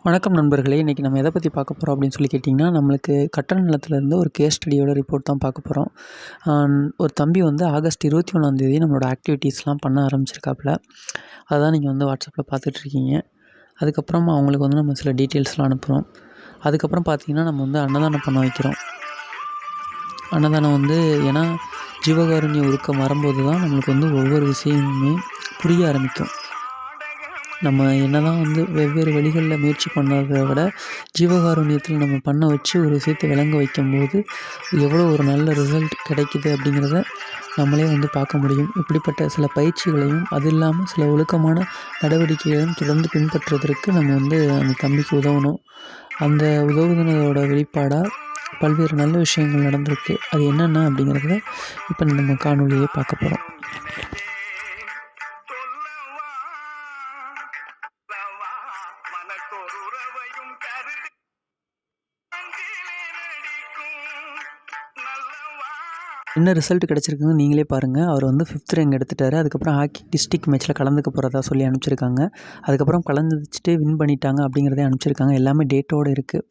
வணக்கம் நண்பர்களே! இன்றைக்கி நம்ம எதை பற்றி பார்க்க போகிறோம் அப்படின்னு சொல்லி கேட்டிங்கன்னா, நம்மளுக்கு கட்டட நிலத்திலேருந்து ஒரு கேஸ் ஸ்டடியோட ரிப்போர்ட் தான் பார்க்க போகிறோம். ஒரு தம்பி வந்து ஆகஸ்ட் 21 நம்மளோட ஆக்டிவிட்டீஸ்லாம் பண்ண ஆரம்பிச்சிருக்காப்புல. அதான் நீங்கள் வந்து வாட்ஸ்அப்பில் பார்த்துட்ருக்கீங்க. அதுக்கப்புறமா அவங்களுக்கு வந்து நம்ம சில டீட்டெயில்ஸ்லாம் அனுப்புகிறோம். அதுக்கப்புறம் பார்த்திங்கன்னா, நம்ம வந்து அன்னதானம் பண்ண வைக்கிறோம். அன்னதானம் வந்து ஏன்னா ஜீவகாருண்ய ஒழுக்கம் வரும்போது தான் நம்மளுக்கு வந்து ஒவ்வொரு விஷயமுமே புரிய ஆரம்பிக்கும். நம்ம என்னதான் வந்து வெவ்வேறு வழிகளில் முயற்சி பண்ணதை விட ஜீவகாருண்யத்தில் நம்ம பண்ண வச்சு ஒரு விஷயத்தை விளங்க வைக்கும்போது எவ்வளோ ஒரு நல்ல ரிசல்ட் கிடைக்குது அப்படிங்கிறத நம்மளே வந்து பார்க்க முடியும். இப்படிப்பட்ட சில பயிற்சிகளையும் அது இல்லாமல் சில ஒழுக்கமான நடவடிக்கைகளையும் தொடர்ந்து பின்பற்றுவதற்கு நம்ம வந்து அந்த தம்பிக்கு உதவணும். அந்த உதவுனதோட வெளிப்பாடாக பல்வேறு நல்ல விஷயங்கள் நடந்திருக்கு. அது என்னென்ன அப்படிங்கிறத இப்போ நம்ம காணொலியை பார்க்க போகிறோம். என்ன ரிசல்ட் கிடச்சிருக்குன்னு நீங்களே பாருங்கள். அவர் வந்து 5th ரேங்க் எடுத்துட்டார். அதுக்கப்புறம் ஹாக்கி டிஸ்ட்ரிக்ட் மேட்ச்சில் கலந்துக்க போகிறதா சொல்லி அனுப்பிச்சிருக்காங்க. அதுக்கப்புறம் கலந்துச்சுட்டு வின் பண்ணிட்டாங்க அப்படிங்கிறதே அனுப்பிச்சிருக்காங்க. எல்லாமே டேட்டோடு இருக்குது.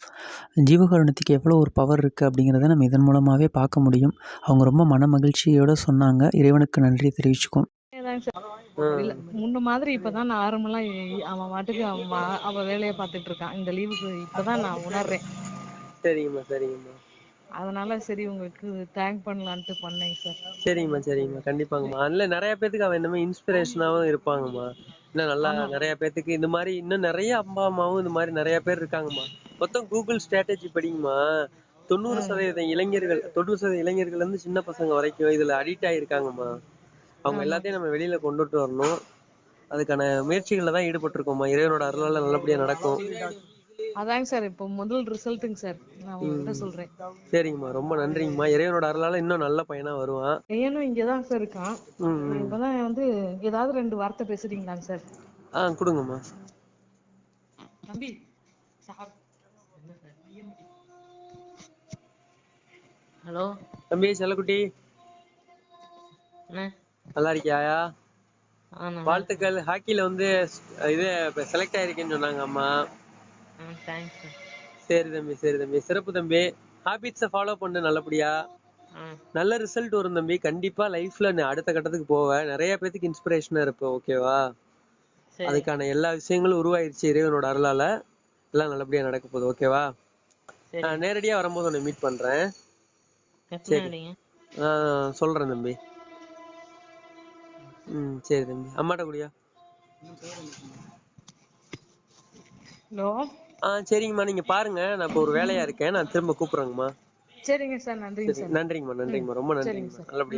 ஜீவகாருண்யத்துக்கு எவ்வளோ ஒரு பவர் இருக்குது அப்படிங்கிறத நம்ம இதன் மூலமாகவே பார்க்க முடியும். அவங்க ரொம்ப மன மகிழ்ச்சியோடு சொன்னாங்க. இறைவனுக்கு நன்றி தெரிவிச்சுக்கோம். இல்ல முன்ன மாதிரி இப்பதான் நார்மலா அவன் பாட்டுக்கு அவ வேலையை பார்த்துட்டு இருக்கான். இந்த லீவுக்கு இப்பதான் நான் உணர்றேன். சரிங்கம்மா சரிங்கம்மா. அதனால சரி உங்களுக்கு தேங்க் பண்ணலான்ட்டு பண்ணேங்க சார். சரிங்கம்மா கண்டிப்பாங்கம்மா. அதுல நிறைய பேத்துக்கு அவன் இந்த மாதிரி இன்ஸ்பிரேஷனாவும் இருப்பாங்கம்மா. இன்னும் நல்லா நிறைய பேத்துக்கு இந்த மாதிரி இன்னும் நிறைய அப்பா அம்மாவும் இந்த மாதிரி நிறைய பேர் இருக்காங்கம்மா. மொத்தம் கூகுள் ஸ்ட்ராட்டஜி படிங்கம்மா. 90% இளைஞர்கள் 90% இளைஞர்கள் இருந்து சின்ன பசங்க வரைக்கும் இதுல அடிக்ட் ஆயிருக்காங்கம்மா. அவங்க எல்லாத்தையும் நம்ம வெளியில கொண்டுட்டு வரணும். அதுக்கான முயற்சிகள்ல தான் ஈடுபட்டு இருக்கோம்மா. இறைவனோட அருளால நல்லபடியா நடக்கும். அதாங்க சார் இப்போ முதல் ரிசல்ட்டுங்க சார். நான் உங்ககிட்ட சொல்றேன். சரிங்கம்மா ரொம்ப நன்றிங்கம்மா. இறைவனோட அருளால இன்னும் நல்ல பையனா வருவான். பையனும் இங்கதான் சார் இருக்கான். இப்பதான் வந்து ஏதாவது 2 வார்த்தை பேசுறீங்களாங்க சார்? கொடுங்கம்மா. தம்பி ஹலோ தம்பி செல்லக்குட்டி நல்லா இருக்கியாயா? வாழ்த்துக்கள். ஹாக்கில வந்து இது செலக்ட் ஆயிருக்கேன்னு சொன்னாங்க அம்மா. சரி தம்பி சரி தம்பி. சிறப்பு தம்பி. ஹாபிட்ஸை ஃபாலோ பண்ணு நல்லபடியா. நல்ல ரிசல்ட் வரும் தம்பி. கண்டிப்பா லைஃப்ல அடுத்த கட்டத்துக்கு போவேன். நிறைய பேத்துக்கு இன்ஸ்பிரேஷனா இருப்ப. ஓகேவா? அதுக்கான எல்லா விஷயங்களும் உருவாயிருச்சு இறைவனோட அருளால. எல்லாம் நல்லபடியா நடக்க போகுது. ஓகேவா? நான் நேரடியா வரும்போது உன்னை மீட் பண்றேன். சரி சொல்றேன் தம்பி. சரி தம்பி. அம்மாட்ட கூடியா? ஹலோ சரிங்கம்மா நீங்க பாருங்க. நான் இப்போ ஒரு வேலையா இருக்கேன். நான் திரும்ப கூப்பிடுறேங்கம்மா. சரிங்க சார். நன்றிங்க சார். நன்றிங்கம்மா நன்றிங்கம்மா ரொம்ப நன்றிங்கம்மா. நல்லபடியா